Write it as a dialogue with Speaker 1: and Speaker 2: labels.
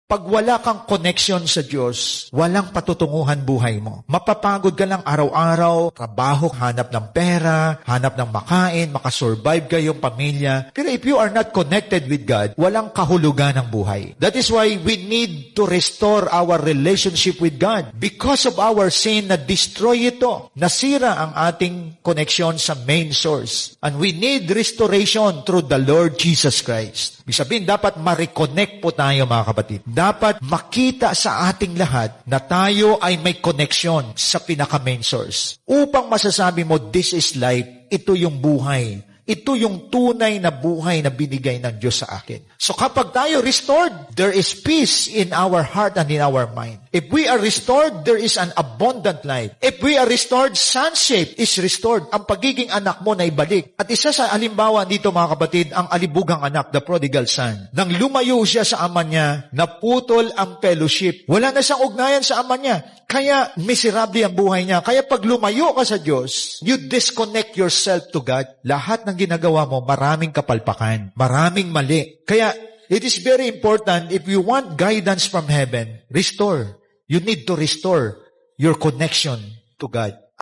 Speaker 1: Pag wala kang connection sa Diyos, walang patutunguhan buhay mo. Mapapagod ka lang araw-araw, trabaho, hanap ng pera, hanap ng makain, makasurvive kayong pamilya. Pero if you are not connected with God, walang kahulugan ng buhay. That is why we need to restore our relationship with God. Because of our sin, na-destroy ito. Nasira ang ating connection sa main source. And we need restoration through the Lord Jesus Christ. Ibig sabihin, dapat ma-reconnect po tayo mga kapatid. Dapat makita sa ating lahat na tayo ay may connection sa pinaka-main source. Upang masasabi mo, this is life, ito yung buhay. Ito yung tunay na buhay na binigay ng Diyos sa akin. So kapag tayo restored, there is peace in our heart and in our mind. If we are restored, there is an abundant life. If we are restored, sonship is restored. Ang pagiging anak mo na ibalik. At isa sa halimbawa dito mga kapatid, ang alibugang anak, the prodigal son. Nang lumayo siya sa ama niya, naputol ang fellowship. Wala na siyang ugnayan sa ama niya. Kaya miserable ang buhay niya. Kaya pag lumayo ka sa Diyos, you disconnect yourself to God. Lahat ng ginagawa mo, maraming kapalpakan, maraming mali. Kaya it is very important, if you want guidance from heaven, restore. You need to restore your connection to God.